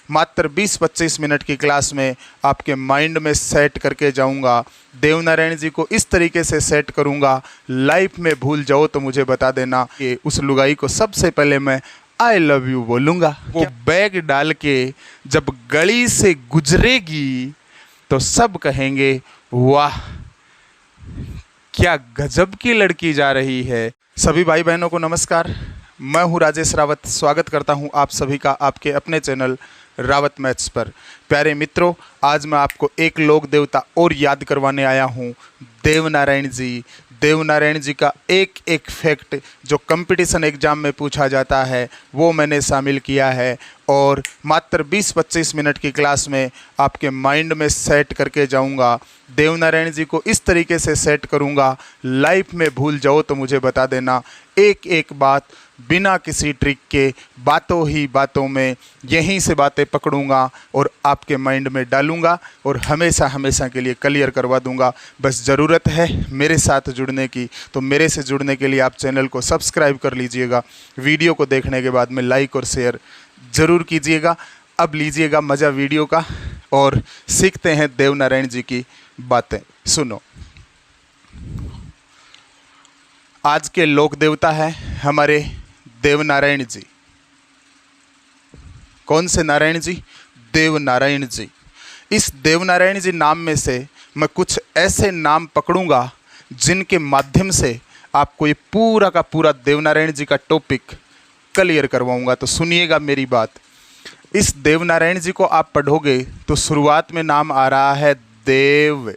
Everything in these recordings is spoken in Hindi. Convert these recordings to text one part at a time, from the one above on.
मात्र 20-25 मिनट की क्लास में आपके माइंड में सेट करके जाऊंगा। देवनारायण जी को इस तरीके से सेट करूंगा, लाइफ में भूल जाओ तो मुझे बता देना कि उस लुगाई को सबसे पहले मैं आई लव यू बोलूँगा। वो बैग डाल के जब गली से गुजरेगी तो सब कहेंगे वाह क्या गजब की लड़की जा रही है। सभी भाई बहनों को नमस्कार, मैं हूं राजेश रावत। स्वागत करता हूं आप सभी का आपके अपने चैनल रावत मैथ्स पर। प्यारे मित्रों, आज मैं आपको एक लोक देवता और याद करवाने आया हूं, देवनारायण जी। देवनारायण जी का एक एक फैक्ट जो कंपटीशन एग्ज़ाम में पूछा जाता है वो मैंने शामिल किया है और मात्र 20-25 मिनट की क्लास में आपके माइंड में सेट करके जाऊंगा। देवनारायण जी को इस तरीके से सेट करूंगा, लाइफ में भूल जाओ तो मुझे बता देना। एक एक बात बिना किसी ट्रिक के, बातों ही बातों में यहीं से बातें पकड़ूंगा और आपके माइंड में डालूंगा और हमेशा हमेशा के लिए क्लियर करवा दूंगा। बस ज़रूरत है मेरे साथ जुड़ने की, तो मेरे से जुड़ने के लिए आप चैनल को सब्सक्राइब कर लीजिएगा। वीडियो को देखने के बाद में लाइक और शेयर ज़रूर कीजिएगा। अब लीजिएगा मज़ा वीडियो का और सीखते हैं देवनारायण जी की बातें। सुनो, आज के लोक देवता है हमारे देवनारायण जी। कौन से नारायण जी? देवनारायण जी। इस देवनारायण जी नाम में से मैं कुछ ऐसे नाम पकड़ूंगा जिनके माध्यम से आपको ये पूरा का पूरा देवनारायण जी का टॉपिक क्लियर करवाऊंगा। तो सुनिएगा मेरी बात। इस देवनारायण जी को आप पढ़ोगे तो शुरुआत में नाम आ रहा है देव।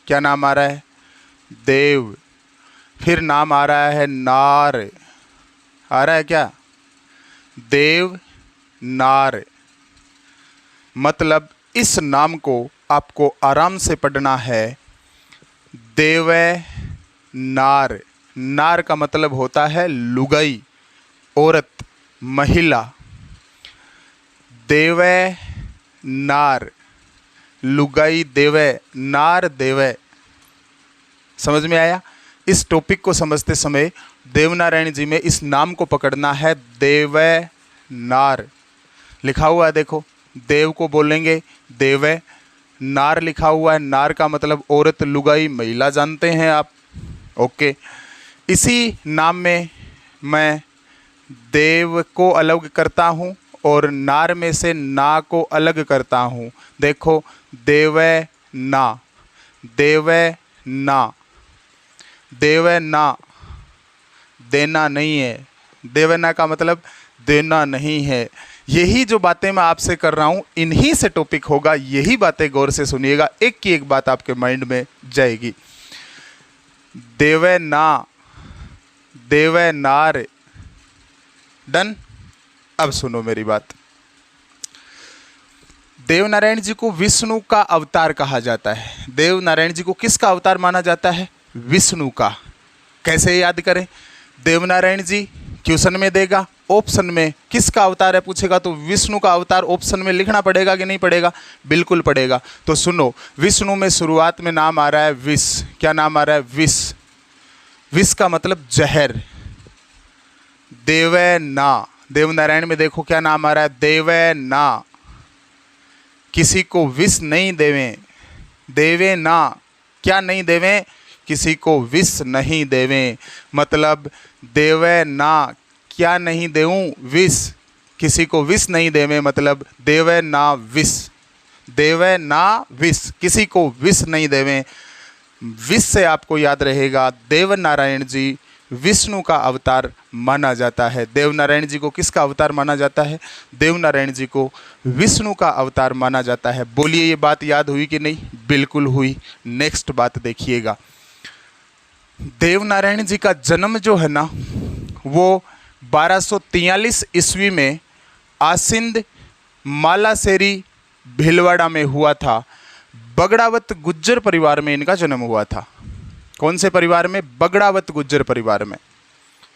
क्या नाम आ रहा है? देव। फिर नाम आ रहा है नार। आ रहा है क्या? देव नार। मतलब इस नाम को आपको आराम से पढ़ना है, देव नार। नार का मतलब होता है लुगाई, औरत, महिला। देव नार, लुगाई देवे, नार देवे। समझ में आया? इस टॉपिक को समझते समय देवनारायण जी में इस नाम को पकड़ना है, देव नार। लिखा हुआ है देखो, देव को बोलेंगे देवे, नार लिखा हुआ है। नार का मतलब औरत, लुगाई, महिला, जानते हैं आप। ओके, इसी नाम में मैं देव को अलग करता हूँ और नार में से ना को अलग करता हूँ। देखो, देवे ना, देवे ना, देवे ना, देना नहीं है। देवे ना का मतलब देना नहीं है। यही जो बातें मैं आपसे कर रहा हूँ इन्हीं से टॉपिक होगा। यही बातें गौर से सुनिएगा, एक की एक बात आपके माइंड में जाएगी। देवे ना, देवे नार। डन। अब सुनो मेरी बात। देवनारायण जी को विष्णु का अवतार कहा जाता है। देवनारायण जी को किसका अवतार माना जाता है? विष्णु का। कैसे याद करें? देवनारायण जी क्वेश्चन में देगा, ऑप्शन में किसका अवतार है पूछेगा तो विष्णु का अवतार ऑप्शन में लिखना पड़ेगा कि नहीं पड़ेगा? बिल्कुल पड़ेगा। तो सुनो, विष्णु में शुरुआत में नाम आ रहा है विष। क्या नाम आ रहा है? विष। विष का मतलब जहर। देवे ना, देवनारायण में देखो क्या नाम आ रहा है? देवे ना। किसी को विष नहीं देवें। देवे ना, क्या नहीं देवें? किसी को विष नहीं देवें। मतलब देवे ना, क्या नहीं देऊं? विष। किसी को विष नहीं देवें मतलब देवे ना विष। देवे ना विष, किसी को विष नहीं देवें। विष से आपको याद रहेगा देवनारायण जी विष्णु का अवतार माना जाता है। देवनारायण जी को किसका अवतार माना जाता है? देवनारायण जी को विष्णु का अवतार माना जाता है। बोलिए, ये बात याद हुई कि नहीं? बिल्कुल हुई। नेक्स्ट बात देखिएगा। देवनारायण जी का जन्म जो है ना वो 1243 ईस्वी में आसिंद मालासेरी भीलवाड़ा में हुआ था। बगड़ावत गुज्जर परिवार में इनका जन्म हुआ था। कौन से परिवार में? बगड़ावत गुज्जर परिवार में।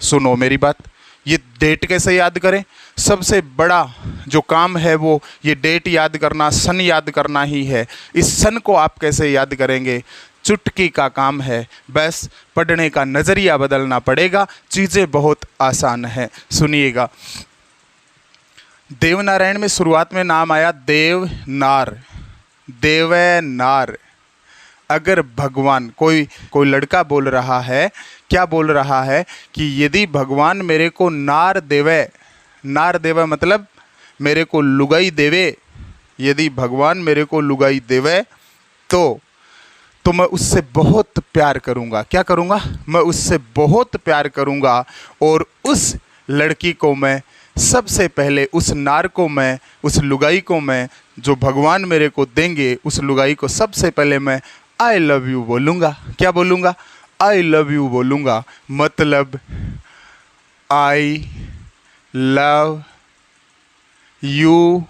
सुनो मेरी बात, ये डेट कैसे याद करें? सबसे बड़ा जो काम है वो ये डेट याद करना, सन याद करना ही है। इस सन को आप कैसे याद करेंगे? चुटकी का काम है, बस पढ़ने का नज़रिया बदलना पड़ेगा। चीज़ें बहुत आसान हैं। सुनिएगा, देवनारायण में शुरुआत में नाम आया देवनार, देवनार। अगर भगवान कोई लड़का बोल रहा है, क्या बोल रहा है कि यदि भगवान मेरे को नार देवे, नार देवे मतलब मेरे को लुगाई देवे, यदि भगवान मेरे को लुगाई देवे तो मैं उससे बहुत प्यार करूँगा। क्या करूँगा? मैं उससे बहुत प्यार करूँगा और उस लड़की को मैं सबसे पहले, उस नार को मैं, उस लुगाई को मैं, जो भगवान मेरे को देंगे, उस लुगाई को सबसे पहले मैं आई लव यू बोलूँगा। क्या बोलूँगा? आई लव यू बोलूँगा। मतलब आई लव यू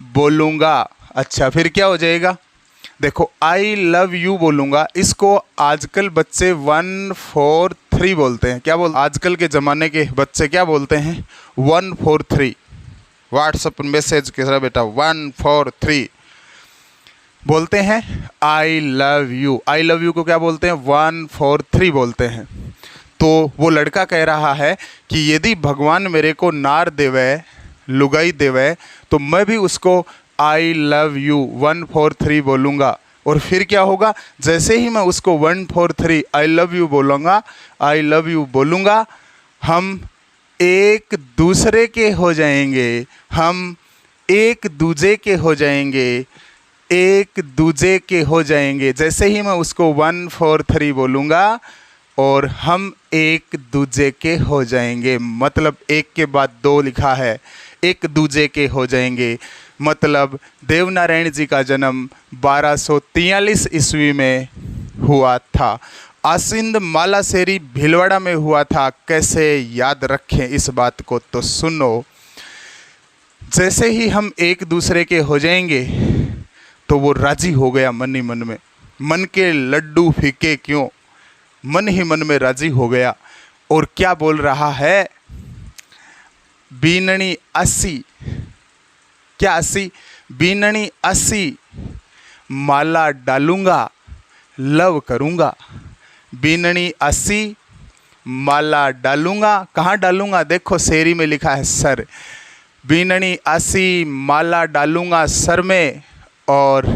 बोलूँगा। अच्छा, फिर क्या हो जाएगा? देखो, आई लव यू बोलूँगा, इसको आजकल बच्चे 1 4 3 बोलते हैं। क्या बोलते? आजकल के ज़माने के बच्चे क्या बोलते हैं? 1 4 3। व्हाट्सएप मैसेज के साथ बेटा 1 4 3 बोलते हैं। I love you, I love you को क्या बोलते हैं? 1 4 3 बोलते हैं। तो वो लड़का कह रहा है कि यदि भगवान मेरे को नार देवे, लुगाई देवे, तो मैं भी उसको आई लव यू 1 4 3 बोलूँगा। और फिर क्या होगा? जैसे ही मैं उसको 1 4 3 आई लव यू बोलूँगा, आई लव यू बोलूँगा, हम एक दूसरे के हो जाएंगे, हम एक दूजे के हो जाएंगे, एक दूजे के हो जाएंगे। जैसे ही मैं उसको 1 4 3 बोलूँगा और हम एक दूजे के हो जाएंगे, मतलब एक के बाद 2 लिखा है, एक दूजे के हो जाएंगे। मतलब देवनारायण जी का जन्म 1243 ईस्वी में हुआ था। आसिंद मालासेरी भीलवाड़ा में हुआ था। कैसे याद रखें इस बात को? तो सुनो, जैसे ही हम एक दूसरे के हो जाएंगे तो वो राजी हो गया मन ही मन में। मन के लड्डू फीके क्यों, मन ही मन में राजी हो गया। और क्या बोल रहा है? बीननी 80, क्या 80? बीननी 80 माला डालूंगा, लव करूंगा। बीननी 80 माला डालूंगा। कहाँ डालूंगा? देखो शेरी में लिखा है सर। बीननी 80 माला डालूंगा सर में और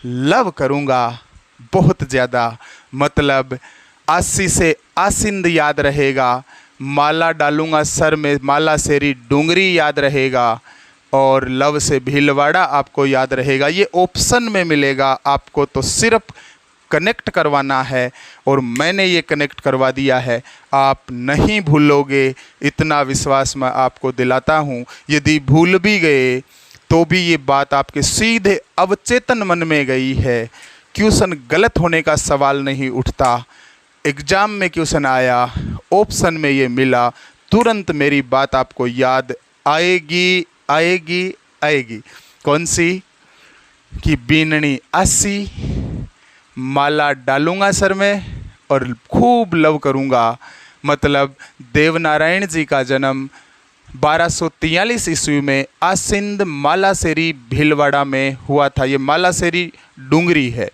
लव करूंगा बहुत ज़्यादा। मतलब 80 से आसिंद याद रहेगा, माला डालूंगा सर में, माला सेरी डूंगरी याद रहेगा, और लव से भीलवाड़ा आपको याद रहेगा। ये ऑप्शन में मिलेगा आपको, तो सिर्फ कनेक्ट करवाना है और मैंने ये कनेक्ट करवा दिया है। आप नहीं भूलोगे, इतना विश्वास मैं आपको दिलाता हूँ। यदि भूल भी गए तो भी ये बात आपके सीधे अवचेतन मन में गई है। क्वेश्चन गलत होने का सवाल नहीं उठता। एग्ज़ाम में क्वेश्चन आया, ऑप्शन में ये मिला, तुरंत मेरी बात आपको याद आएगी आएगी आएगी। कौन सी? कि बीननी 80 माला डालूंगा सर में और खूब लव करूंगा। मतलब देवनारायण जी का जन्म 1243 ईस्वी में आसिंद मालासेरी भीलवाड़ा में हुआ था। ये मालासेरी डूंगरी है।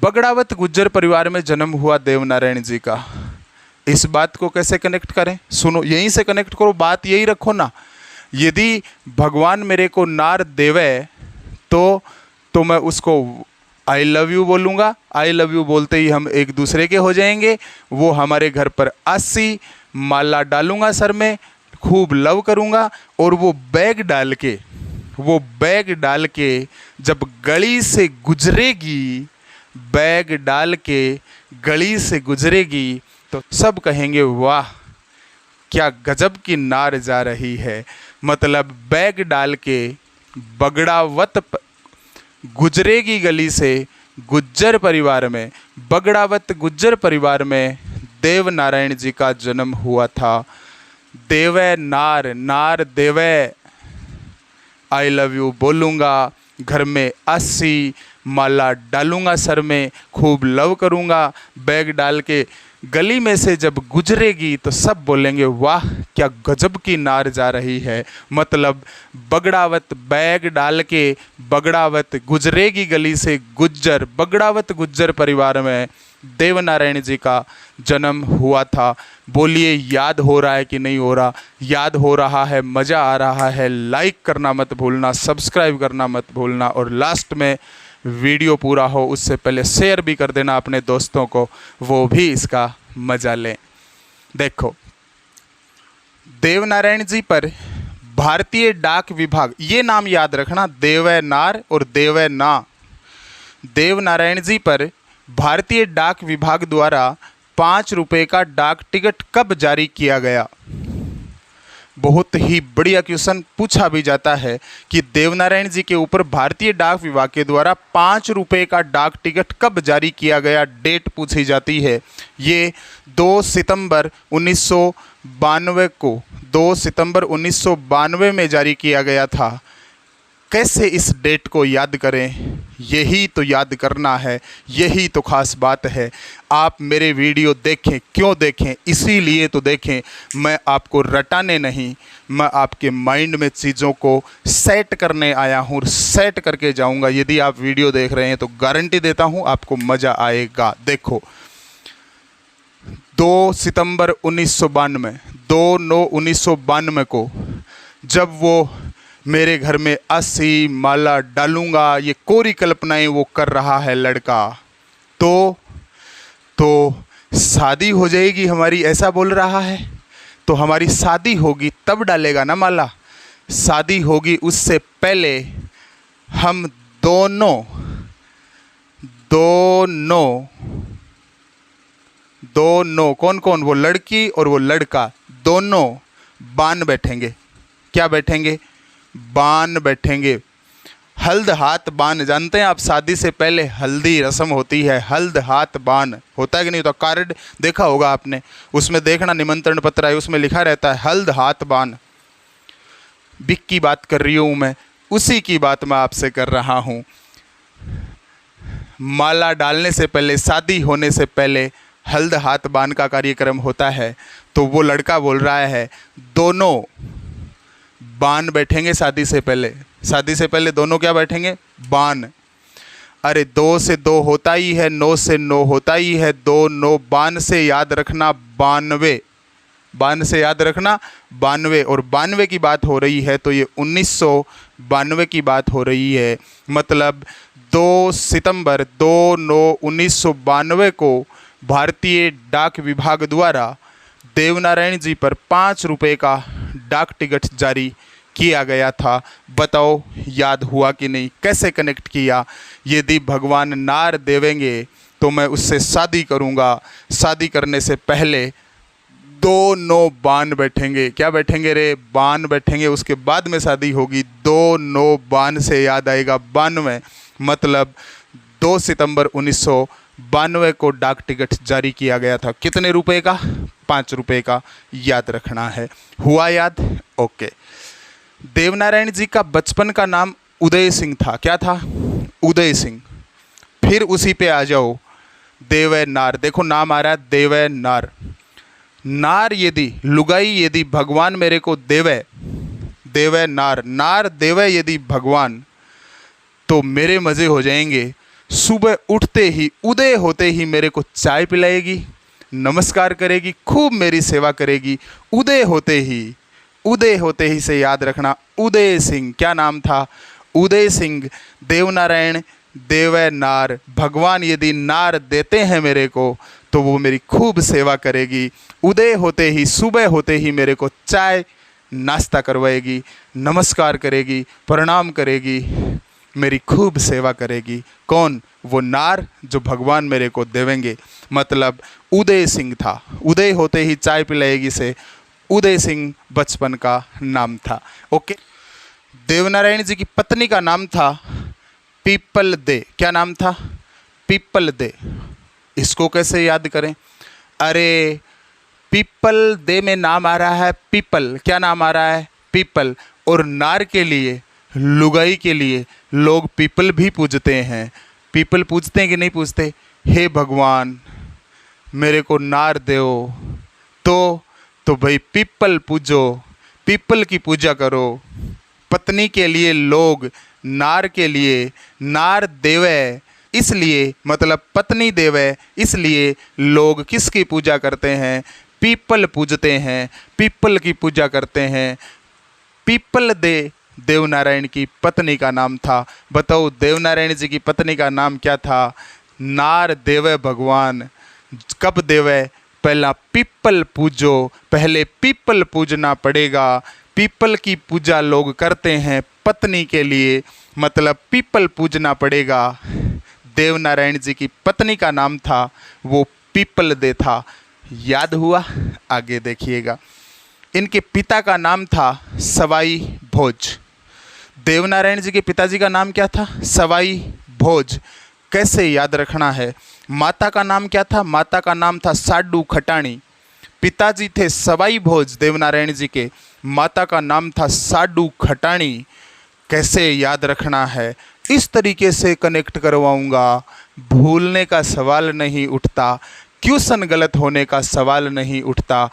बगड़ावत गुज्जर परिवार में जन्म हुआ देवनारायण जी का। इस बात को कैसे कनेक्ट करें? सुनो, यहीं से कनेक्ट करो, बात यही रखो ना। यदि भगवान मेरे को नार देवे तो मैं उसको आई लव यू बोलूँगा। आई लव यू बोलते ही हम एक दूसरे के हो जाएंगे। वो हमारे घर पर 80 माला डालूंगा सर में, खूब लव करूँगा। और वो बैग डाल के जब गली से गुजरेगी, बैग डाल के गली से गुजरेगी तो सब कहेंगे वाह क्या गजब की नार जा रही है। मतलब बैग डाल के बगड़ावत गुजरेगी गली से गुज्जर परिवार में, बगड़ावत गुज्जर परिवार में देवनारायण जी का जन्म हुआ था। देवे नार, नार देवे, आई लव यू बोलूँगा, घर में 80 माला डालूंगा सर में, खूब लव करूँगा। बैग डाल के गली में से जब गुजरेगी तो सब बोलेंगे वाह क्या गजब की नार जा रही है। मतलब बगड़ावत बैग डाल के बगड़ावत गुजरेगी गली से गुज्जर, बगड़ावत गुज्जर परिवार में देवनारायण जी का जन्म हुआ था। बोलिए याद हो रहा है कि नहीं हो रहा? याद हो रहा है, मज़ा आ रहा है। लाइक करना मत भूलना, सब्सक्राइब करना मत भूलना, और लास्ट में वीडियो पूरा हो उससे पहले शेयर भी कर देना अपने दोस्तों को, वो भी इसका मज़ा लें। देखो, देवनारायण जी पर भारतीय डाक विभाग, ये नाम याद रखना, देवनार और देवना। देवनारायण जी पर भारतीय डाक विभाग द्वारा 5 रुपये का डाक टिकट कब जारी किया गया? बहुत ही बढ़िया क्वेश्चन पूछा भी जाता है कि देवनारायण जी के ऊपर भारतीय डाक विभाग के द्वारा 5 रुपये का डाक टिकट कब जारी किया गया, डेट पूछी जाती है। ये 2 सितंबर 1992 को 2 सितंबर 1992 में जारी किया गया था। कैसे इस डेट को याद करें? यही तो याद करना है, यही तो खास बात है। आप मेरे वीडियो देखें, क्यों देखें? इसीलिए तो देखें, मैं आपको रटाने नहीं, मैं आपके माइंड में चीज़ों को सेट करने आया हूँ, सेट करके जाऊँगा। यदि आप वीडियो देख रहे हैं तो गारंटी देता हूँ आपको मज़ा आएगा। देखो, 2 सितंबर 1992, 2/9/1992 को जब वो मेरे घर में 80 माला डालूंगा, ये कोरी कल्पनाएं वो कर रहा है लड़का, तो शादी हो जाएगी हमारी, ऐसा बोल रहा है। तो हमारी शादी होगी तब डालेगा ना माला, शादी होगी उससे पहले हम दोनों कौन कौन, वो लड़की और वो लड़का, दोनों बान बैठेंगे। क्या बैठेंगे? बान बैठेंगे। हल्द हाथ बान, जानते हैं आप, शादी से पहले हल्दी रस्म होती है, हल्द हाथ बान होता है कि नहीं होता? कार्ड देखा होगा आपने, उसमें देखना, निमंत्रण पत्र है, उसमें लिखा रहता है हल्द हाथ बान। बिक की बात कर रही हूँ मैं, उसी की बात मैं आपसे कर रहा हूँ। माला डालने से पहले, शादी होने से पहले हल्द हाथ बान का कार्यक्रम होता है। तो वो लड़का बोल रहा है दोनों बान बैठेंगे शादी से पहले। शादी से पहले दोनों क्या बैठेंगे? बान। अरे 2 से 2 होता ही है, 9 से 9 होता ही है, 2 9 बान से याद रखना 92, बान से याद रखना 92, और 92 की बात हो रही है तो ये 1992 की बात हो रही है। मतलब 2 सितंबर 2/9/1992 को भारतीय डाक विभाग द्वारा देवनारायण जी पर 5 रुपये का डाक टिकट जारी किया गया था। बताओ याद हुआ कि नहीं? कैसे कनेक्ट किया? यदि भगवान नार देवेंगे तो मैं उससे शादी करूंगा, शादी करने से पहले 2 9 बान बैठेंगे। क्या बैठेंगे रे? बान बैठेंगे, उसके बाद में शादी होगी। 2 9 बान से याद आएगा 92, मतलब 2 सितंबर 1992 को डाक टिकट जारी किया गया था। कितने रुपए का? 5 रुपये का, याद रखना है। हुआ याद? ओके। देवनारायण जी का बचपन का नाम उदय सिंह था। क्या था? उदय सिंह। फिर उसी पे आ जाओ, देवनार। देखो नाम आ रहा है देवनार। नार यदि लुगाई, यदि भगवान मेरे को देवे, देवनार, नार देवे यदि भगवान, तो मेरे मज़े हो जाएंगे। सुबह उठते ही, उदय होते ही मेरे को चाय पिलाएगी, नमस्कार करेगी, खूब मेरी सेवा करेगी। उदय होते ही से याद रखना उदय सिंह। क्या नाम था? उदय सिंह। देवनारायण देवनार, भगवान यदि नार देते हैं मेरे को तो वो मेरी खूब सेवा करेगी। उदय होते ही, सुबह होते ही मेरे को चाय नाश्ता करवाएगी, नमस्कार करेगी, प्रणाम करेगी, मेरी खूब सेवा करेगी। कौन? वो नार जो भगवान मेरे को देवेंगे। मतलब उदय सिंह था। उदय होते ही चाय पिलाएगी से उदय सिंह बचपन का नाम था। ओके। देवनारायण जी की पत्नी का नाम था पीपल दे। क्या नाम था? People they. इसको कैसे याद करें? अरे पीपल दे में नाम आ रहा है पीपल। क्या नाम आ रहा है? पीपल। और नार के लिए, लुगाई के लिए लोग पीपल भी पूजते हैं। पीपल पूजते हैं कि नहीं पूजते? हे भगवान, मेरे को नार दो। तो भाई पीपल पूजो, पीपल की पूजा करो। पत्नी के लिए लोग नार के लिए नार देवे, इसलिए मतलब पत्नी देवे, इसलिए लोग किसकी पूजा करते हैं? पीपल पूजते हैं, पीपल की पूजा करते हैं। पीपल देवनारायण की पत्नी का नाम था। बताओ देवनारायण जी की पत्नी का नाम क्या था? नार देवे भगवान। कब देवे? पहला पीपल पूजो, पहले पीपल पूजना पड़ेगा। पीपल की पूजा लोग करते हैं पत्नी के लिए, मतलब पीपल पूजना पड़ेगा। देवनारायण जी की पत्नी का नाम था वो पीपल दे था। याद हुआ? आगे देखिएगा। इनके पिता का नाम था सवाई भोज। देवनारायण जी के पिताजी का नाम क्या था? सवाई भोज। कैसे याद रखना है? माता का नाम क्या था? माता का नाम था साडू खटाणी। पिताजी थे सवाई भोज देवनारायण जी के, माता का नाम था साडू खटाणी। कैसे याद रखना है? इस तरीके से कनेक्ट करवाऊंगा, भूलने का सवाल नहीं उठता, क्वेश्चन गलत होने का सवाल नहीं उठता।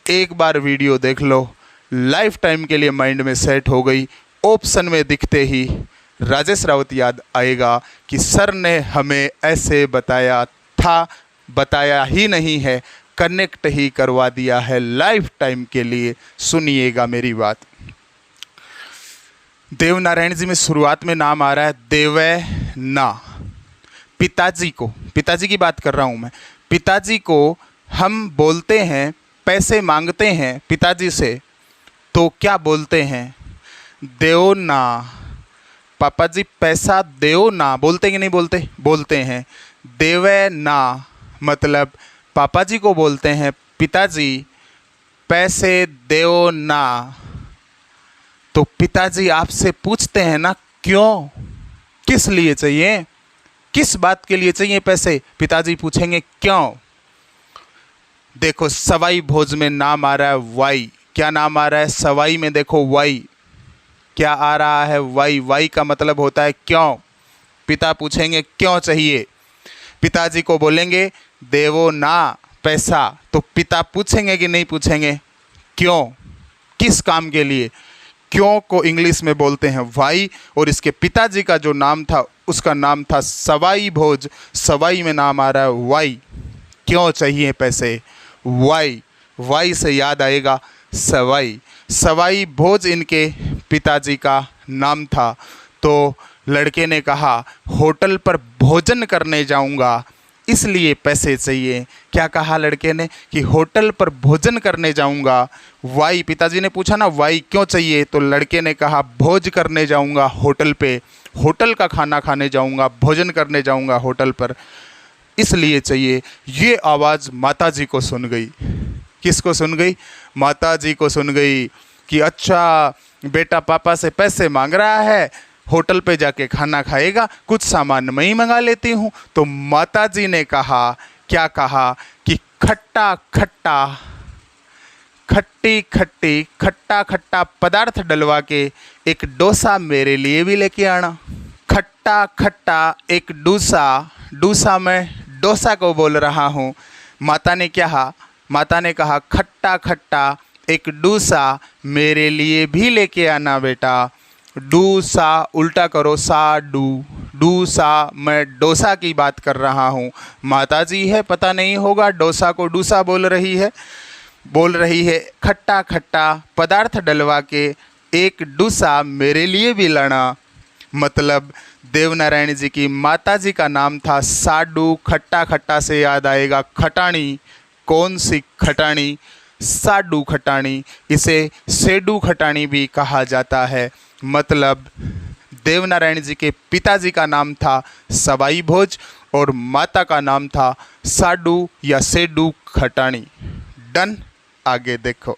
एक बार वीडियो देख लो, लाइफ टाइम के लिए माइंड में सेट हो गई। ऑप्शन में दिखते ही राजेश राउत याद आएगा कि सर ने हमें ऐसे बताया था, बताया ही नहीं है, कनेक्ट ही करवा दिया है लाइफ टाइम के लिए। सुनिएगा मेरी बात। देवनारायण जी में शुरुआत में नाम आ रहा है देवै ना। पिताजी को, पिताजी की बात कर रहा हूँ मैं, पिताजी को हम बोलते हैं, पैसे मांगते हैं पिताजी से तो क्या बोलते हैं? देओ ना। पापा जी पैसा देओ ना, बोलते कि नहीं बोलते? बोलते हैं। देवे ना मतलब पापा जी को बोलते हैं पिताजी पैसे देओ ना। तो पिताजी आपसे पूछते हैं ना क्यों, किस लिए चाहिए, किस बात के लिए चाहिए पैसे? पिताजी पूछेंगे क्यों। देखो सवाई भोज में नाम आ रहा है वाई। क्या नाम आ रहा है? सवाई में देखो वाई, क्या आ रहा है? वाई। वाई का मतलब होता है क्यों। पिता पूछेंगे क्यों चाहिए, पिताजी को बोलेंगे देवो ना पैसा, तो पिता पूछेंगे कि नहीं पूछेंगे? क्यों, किस काम के लिए? क्यों को इंग्लिश में बोलते हैं वाई। और इसके पिताजी का जो नाम था उसका नाम था सवाई भोज। सवाई में नाम आ रहा है वाई। क्यों चाहिए पैसे? वाई। वाई से याद आएगा सवाई। सवाई भोज इनके पिताजी का नाम था। तो लड़के ने कहा होटल पर भोजन करने जाऊंगा इसलिए पैसे चाहिए। क्या कहा लड़के ने? कि होटल पर भोजन करने जाऊंगा। वाई, पिताजी ने पूछा ना वाई क्यों चाहिए, तो लड़के ने कहा भोज करने जाऊंगा होटल पे, होटल का खाना खाने जाऊंगा, भोजन करने जाऊंगा होटल पर, इसलिए चाहिए। ये आवाज़ माताजी को सुन गई। किसको सुन गई? माताजी को सुन गई कि अच्छा बेटा पापा से पैसे मांग रहा है, होटल पे जाके खाना खाएगा, कुछ सामान मैं ही मंगा लेती हूँ। तो माताजी ने कहा, क्या कहा? कि खट्टा खट्टा, खट्टी खट्टी, खट्टा खट्टा पदार्थ डलवा के एक डोसा मेरे लिए भी लेके आना। खट्टा खट्टा एक डोसा, डोसा मैं डोसा को बोल रहा हूँ। माता ने क्या? माता ने कहा खट्टा खट्टा एक डोसा मेरे लिए भी लेके आना बेटा। डूसा उल्टा करो, सा डू, डूसा, मैं डोसा की बात कर रहा हूँ। माताजी है, पता नहीं होगा डोसा को डूसा बोल रही है। खट्टा खट्टा पदार्थ डलवा के एक डूसा मेरे लिए भी लाना। मतलब देवनारायण जी की माताजी का नाम था साडू। खट्टा खट्टा से याद आएगा खटाणी। कौन सी खटाणी? साडू खटाणी। इसे सेडू खटाणी भी कहा जाता है। मतलब देवनारायण जी के पिताजी का नाम था सवाई भोज और माता का नाम था साडू या सेडू खटाणी। डन। आगे देखो,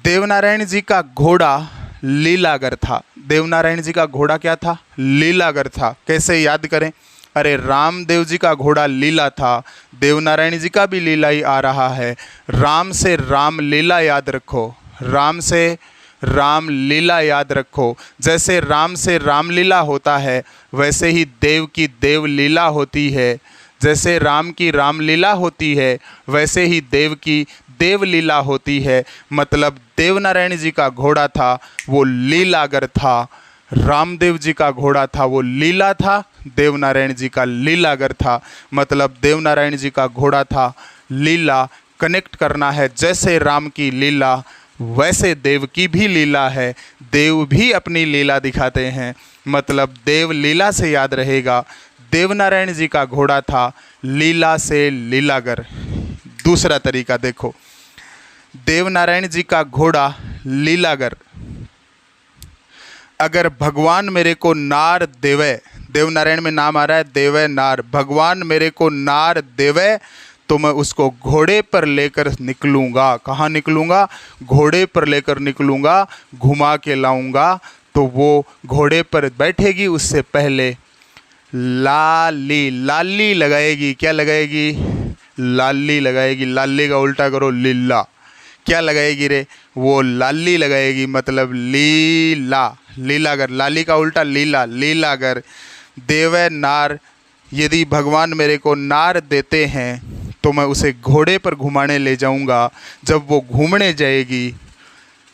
देवनारायण जी का घोड़ा लीलागर था। देवनारायण जी का घोड़ा क्या था? लीलागर था। कैसे याद करें? अरे रामदेव जी का घोड़ा लीला था, देवनारायण जी का भी लीला ही आ रहा है। राम से राम लीला याद रखो, राम से राम लीला याद रखो। जैसे राम से रामलीला होता है वैसे ही देव की देव लीला होती है। जैसे राम की रामलीला होती है वैसे ही देव की देवलीला होती है। मतलब देवनारायण जी का घोड़ा था वो लीलागर था, रामदेव जी का घोड़ा था वो लीला था, देवनारायण जी का लीलागर था। मतलब देवनारायण जी का घोड़ा था लीला, कनेक्ट करना है। जैसे राम की लीला वैसे देव की भी लीला है, देव भी अपनी लीला दिखाते हैं। मतलब देव लीला से याद रहेगा। देवनारायण जी का घोड़ा था लीला से लीलागर। दूसरा तरीका देखो, देवनारायण जी का घोड़ा लीलागर। अगर भगवान मेरे को नार देवे, देवनारायण में नाम आ रहा है देवे नार, भगवान मेरे को नार देवे तो मैं उसको घोड़े पर लेकर निकलूँगा। कहाँ निकलूँगा? घोड़े पर लेकर निकलूँगा, घुमा के लाऊँगा। तो वो घोड़े पर बैठेगी, उससे पहले लाली लाली लगाएगी। क्या लगाएगी? लाली लगाएगी। लाली का उल्टा करो लीला। क्या लगाएगी रे? वो लाली लगाएगी। मतलब लीला, लीलागर। लाली का उल्टा लीला, लीलागर। देवे नार, यदि भगवान मेरे को नार देते हैं तो मैं उसे घोड़े पर घुमाने ले जाऊंगा। जब वो घूमने जाएगी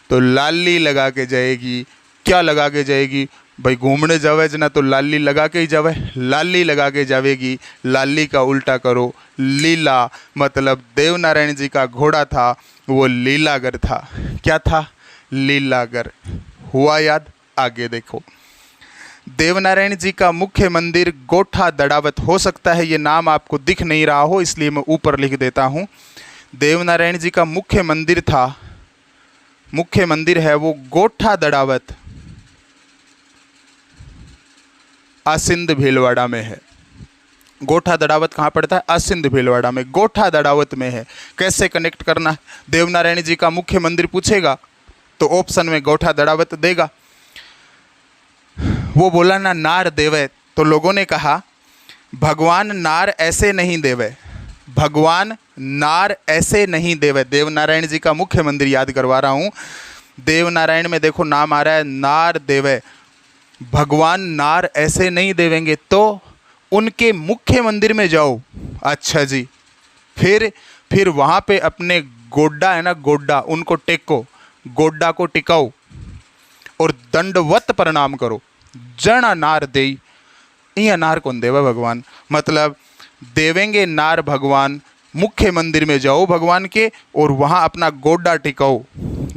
तो लाली लगा के जाएगी। क्या लगा के जाएगी भाई? घूमने जावे जना तो लाली लगा के ही जावे, लाली लगा के जावेगी। लाली का उल्टा करो लीला। मतलब देवनारायण जी का घोड़ा था वो लीलागर था। क्या था? लीलागर। हुआ याद? आगे देखो, देवनारायण जी का मुख्य मंदिर गोठा दड़ावत। हो सकता है ये नाम आपको दिख नहीं रहा हो, इसलिए मैं ऊपर लिख देता हूँ। देवनारायण जी का मुख्य मंदिर था, मुख्य मंदिर है वो गोठा दड़ावत, आसिंद भीलवाड़ा में है। गोठा दड़ावत कहाँ पड़ता है? आसिंद भीलवाड़ा में, गोठा दड़ावत में है। कैसे कनेक्ट करना? देवनारायण जी का मुख्य मंदिर पूछेगा तो ऑप्शन में गोठा दड़ावत देगा। वो बोला ना नार देवे, तो लोगों ने कहा भगवान नार ऐसे नहीं देवे, भगवान नार ऐसे नहीं देवे। देवनारायण जी का मुख्य मंदिर याद करवा रहा हूँ। देवनारायण में देखो नाम आ रहा है नार देवे। भगवान नार ऐसे नहीं देवेंगे तो उनके मुख्य मंदिर में जाओ। अच्छा जी, फिर वहाँ पे अपने गोड्डा है ना, गोड्डा, उनको टेको, गोड्डा को टिकाओ और दंडवत प्रणाम करो। जण नार देई, ये नार कौन देवा भगवान? मतलब देवेंगे नार भगवान। मुख्य मंदिर में जाओ भगवान के और वहाँ अपना गोड्डा टिकाओ,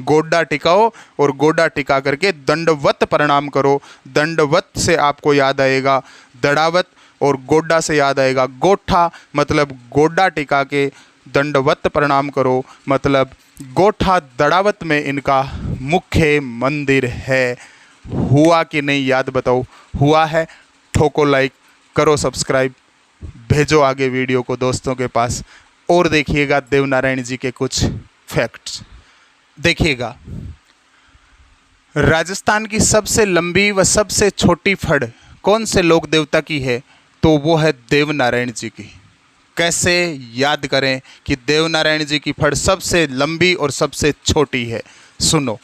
गोड्डा टिकाओ और गोड्डा टिका करके दंडवत प्रणाम करो। दंडवत से आपको याद आएगा दड़ावत और गोड्डा से याद आएगा गोठा। मतलब गोड्डा टिका के दंडवत प्रणाम करो। मतलब गोठा दड़ावत में इनका मुख्य मंदिर है। हुआ कि नहीं याद बताओ? हुआ है? ठोको लाइक, करो सब्सक्राइब, भेजो आगे वीडियो को दोस्तों के पास। और देखिएगा देवनारायण जी के कुछ फैक्ट्स। देखिएगा, राजस्थान की सबसे लंबी व सबसे छोटी फड़ कौन से लोक देवता की है? तो वो है देवनारायण जी की। कैसे याद करें कि देवनारायण जी की फड़ सबसे लंबी और सबसे छोटी है? सुनो,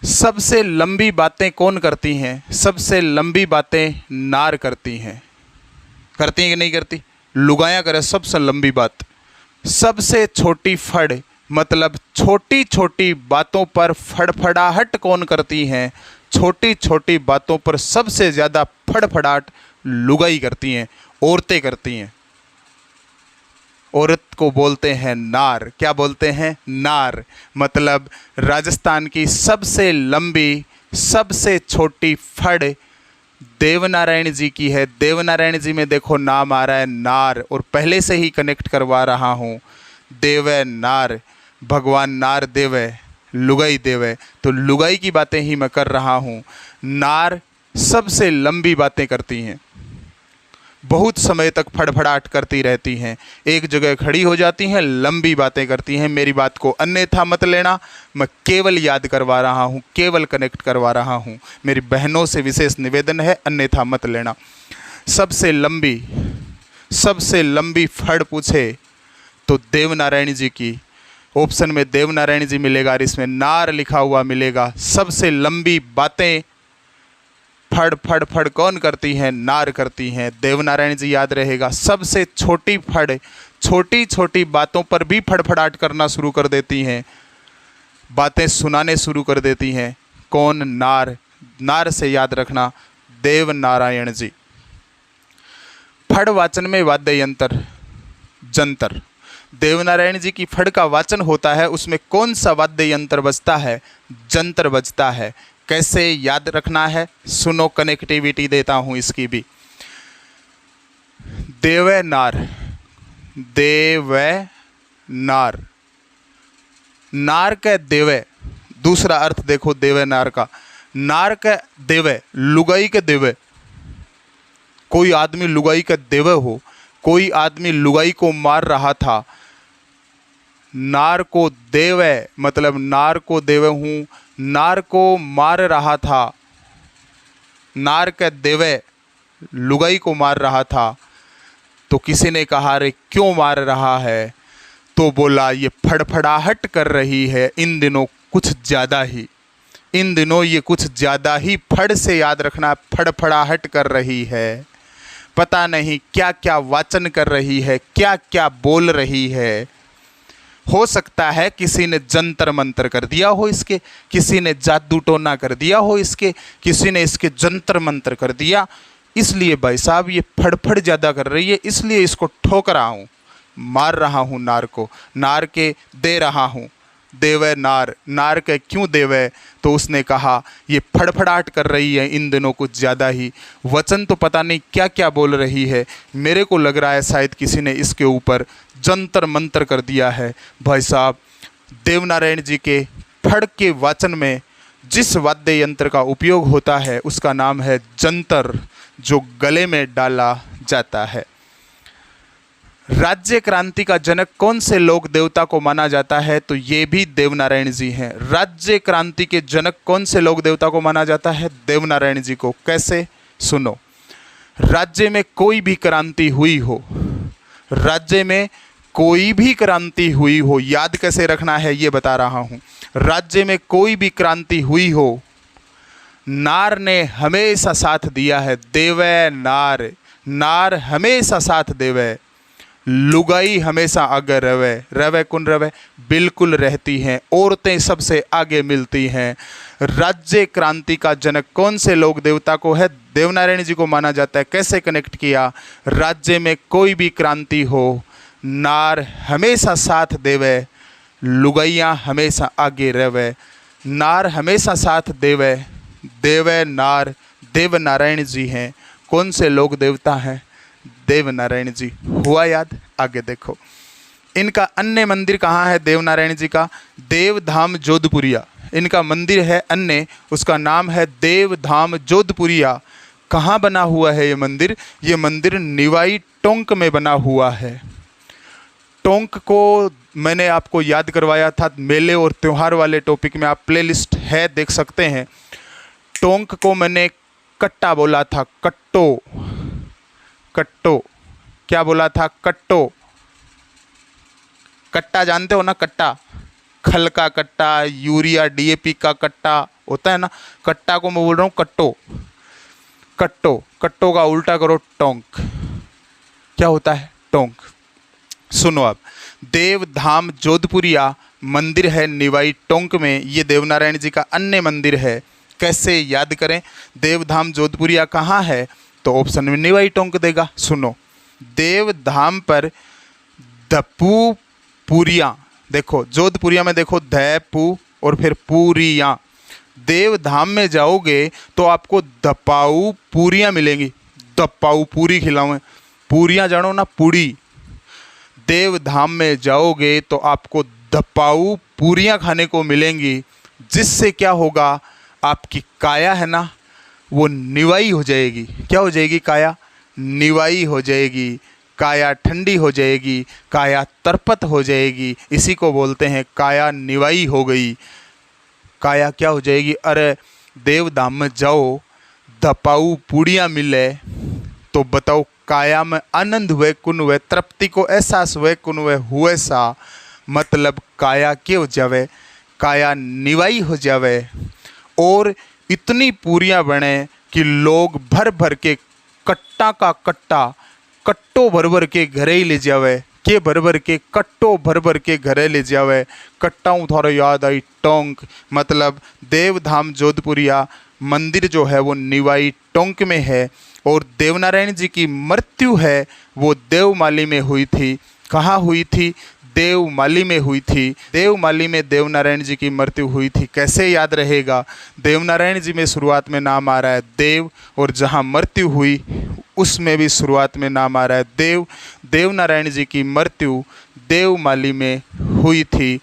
सबसे लंबी बातें कौन करती हैं? सबसे लंबी बातें नार करती हैं। करती हैं कि नहीं करती? लुगाया करे सबसे लंबी बात। सबसे छोटी फड़, मतलब छोटी छोटी बातों पर फड़फड़ाहट कौन करती हैं? छोटी छोटी बातों पर सबसे ज़्यादा फड़फड़ाहट लुगाई करती हैं, औरतें करती हैं। औरत को बोलते हैं नार। क्या बोलते हैं? नार। मतलब राजस्थान की सबसे लंबी सबसे छोटी फड़ देवनारायण जी की है। देवनारायण जी में देखो नाम आ रहा है नार, और पहले से ही कनेक्ट करवा रहा हूँ। देवे नार, भगवान नार देवे, लुगाई देवे, तो लुगाई की बातें ही मैं कर रहा हूँ। नार सबसे लंबी बातें करती हैं, बहुत समय तक फड़फड़ाहट करती रहती हैं, एक जगह खड़ी हो जाती हैं, लंबी बातें करती हैं। मेरी बात को अन्यथा मत लेना, मैं केवल याद करवा रहा हूँ, केवल कनेक्ट करवा रहा हूँ। मेरी बहनों से विशेष निवेदन है, अन्यथा मत लेना। सबसे लंबी फड़ पूछे तो देवनारायण जी की। ऑप्शन में देवनारायण जी मिलेगा और इसमें नार लिखा हुआ मिलेगा। सबसे लंबी बातें फड़ फड़ फड़ कौन करती हैं? नार करती हैं। देवनारायण जी याद रहेगा, सबसे छोटी फड़ छोटी छोटी बातों पर भी फड़फड़ाहट करना शुरू कर देती हैं, बातें सुनाने शुरू कर देती हैं। कौन? नार। नार से याद रखना, देवनारायण जी। फड़ वाचन में वाद्य यंत्र जंतर। देवनारायण जी की फड़ का वाचन होता है, उसमें कौन सा वाद्य यंत्र बजता है? जंतर बजता है। कैसे याद रखना है? सुनो, कनेक्टिविटी देता हूं इसकी भी। देवे नार, देवे नार, नार के देवे। दूसरा अर्थ देखो देवे नार का, नार के देवे, लुगाई के देवे। कोई आदमी लुगाई के देवे हो, कोई आदमी लुगाई को मार रहा था, नार को देवे मतलब नार को देवे हूँ, नार को मार रहा था, नार के देवे लुगाई को मार रहा था। तो किसी ने कहा, रे क्यों मार रहा है? तो बोला, ये फड़फड़ाहट कर रही है इन दिनों कुछ ज़्यादा ही, इन दिनों ये कुछ ज़्यादा ही। फड़ से याद रखना, फड़फड़ाहट कर रही है। पता नहीं क्या क्या वाचन कर रही है, क्या क्या बोल रही है। हो सकता है किसी ने जंतर मंतर कर दिया हो इसके, किसी ने जादू टोना कर दिया हो इसके, किसी ने इसके जंतर मंतर कर दिया, इसलिए भाई साहब ये फड़फड़ ज़्यादा कर रही है, इसलिए इसको ठोक रहा हूँ, मार रहा हूँ नार को, नार के दे रहा हूँ। देवे नार, नार के क्यों देवे? तो उसने कहा ये फड़फड़ाहट कर रही है इन दिनों कुछ ज़्यादा ही, वचन तो पता नहीं क्या क्या बोल रही है। मेरे को लग रहा है शायद किसी ने इसके ऊपर जंतर मंतर कर दिया है। भाई साहब, देवनारायण जी के फड़ के वाचन में जिस वाद्य यंत्र का उपयोग होता है उसका नाम है जंतर, जो गले में डाला जाता है। राज्य क्रांति का जनक कौन से लोक देवता को माना जाता है? तो ये भी देवनारायण जी हैं। राज्य क्रांति के जनक कौन से लोक देवता को माना जाता है? देवनारायण जी को। कैसे? सुनो, राज्य में कोई भी क्रांति हुई हो, राज्य में कोई भी क्रांति हुई हो, याद कैसे रखना है ये बता रहा हूँ। राज्य में कोई भी क्रांति हुई हो, नार ने हमेशा साथ दिया है। देवे नार, नार हमेशा साथ देवे, लुगाई हमेशा आगे रवे। रवे कौन रवे? बिल्कुल रहती हैं, औरतें सबसे आगे मिलती हैं। राज्य क्रांति का जनक कौन से लोक देवता को है? देवनारायण जी को माना जाता है। कैसे कनेक्ट किया? राज्य में कोई भी क्रांति हो, नार हमेशा साथ देवे, लुगाइयाँ हमेशा आगे रवे। नार हमेशा साथ देवे, देवे नार, देवनारायण जी हैं। कौन से लोक देवता हैं? देवनारायण जी। हुआ याद? आगे देखो, इनका अन्य मंदिर कहाँ है देवनारायण जी का? देवधाम जोधपुरिया। इनका मंदिर है अन्य, उसका नाम है देवधाम जोधपुरिया। कहाँ बना हुआ है ये मंदिर? ये मंदिर निवाई टोंक में बना हुआ है। टोंक को मैंने आपको याद करवाया था मेले और त्यौहार वाले टॉपिक में, आप प्लेलिस्ट है देख सकते हैं। टोंक को मैंने कट्टा बोला था, कट्टो, कट्टो क्या बोला था? कट्टो। कट्टा जानते हो ना? कट्टा, खल का कट्टा, यूरिया डीएपी का कट्टा होता है ना, कट्टा को मैं बोल रहा हूँ कट्टो। कट्टो, कट्टो का उल्टा करो टोंक, क्या होता है? टोंक। सुनो अब, देवधाम जोधपुरिया मंदिर है निवाई टोंक में। ये देवनारायण जी का अन्य मंदिर है। कैसे याद करें? देवधाम जोधपुरिया कहाँ है? तो ऑप्शन में निवाई टोंक देगा। सुनो, देवधाम पर दपू पुरिया, देखो जोधपुरिया में देखो धपू और फिर पूरियाँ। देवधाम में जाओगे तो आपको दपाऊ पूरियाँ मिलेंगी। दपाऊ पूरी खिलाऊँ, पूरियाँ जानो ना, पूड़ी। देवधाम में जाओगे तो आपको दपाऊ पूरियाँ खाने को मिलेंगी, जिससे क्या होगा? आपकी काया है ना, वो निवाई हो जाएगी। क्या हो जाएगी? काया निवाई हो जाएगी, काया ठंडी हो जाएगी, काया तरपत हो जाएगी। इसी को बोलते हैं काया निवाई हो गई। काया क्या हो जाएगी? अरे देवधाम में जाओ, दपाऊ पूड़ियाँ मिले तो बताओ काया में आनंद हुए कुन हुए, तृप्ति को एहसास हुए कुन हुए सा, मतलब काया क्या हो जावे? काया निवाई हो जावे। और इतनी पूरियाँ बने कि लोग भर भर के कट्टा का कट्टा कट्टो भर भर के घरे ही ले जावे, के भर भर के कट्टो भर भर के घरे ले जावे। कट्टाऊँ थारो याद आई टोंक, मतलब देवधाम जोधपुरिया मंदिर जो है वो निवाई टोंक में है। और देवनारायण जी की मृत्यु है वो देवमाली में हुई थी। कहाँ हुई थी? देवमाली में हुई थी। देवमाली में देवनारायण जी की मृत्यु हुई थी। कैसे याद रहेगा? देवनारायण जी में शुरुआत में नाम आ रहा है देव, और जहाँ मृत्यु हुई उसमें भी शुरुआत में नाम आ रहा है देव। देवनारायण जी की मृत्यु देवमाली में हुई थी।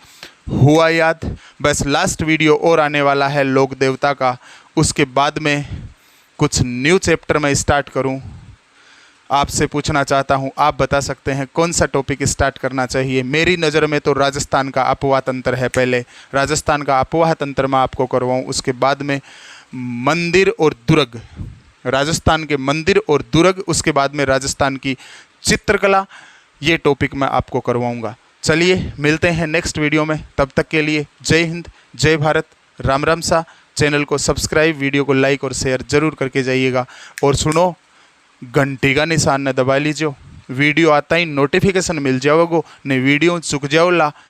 हुआ याद? बस लास्ट वीडियो और आने वाला है लोक देवता का, उसके बाद में कुछ न्यू चैप्टर में स्टार्ट करूं। आपसे पूछना चाहता हूं, आप बता सकते हैं कौन सा टॉपिक स्टार्ट करना चाहिए। मेरी नज़र में तो राजस्थान का अपवाह तंत्र है। पहले राजस्थान का अपवाह तंत्र मैं आपको करवाऊं, उसके बाद में मंदिर और दुर्ग, राजस्थान के मंदिर और दुर्ग, उसके बाद में राजस्थान की चित्रकला, ये टॉपिक मैं आपको करवाऊंगा। चलिए मिलते हैं नेक्स्ट वीडियो में, तब तक के लिए जय हिंद, जय भारत, राम राम सा। चैनल को सब्सक्राइब, वीडियो को लाइक और शेयर जरूर करके जाइएगा। और सुनो, घंटी का निशान न दबा लीजिए, वीडियो आता ही नोटिफिकेशन मिल जाओगे, नहीं वीडियो चुक जाओ ला।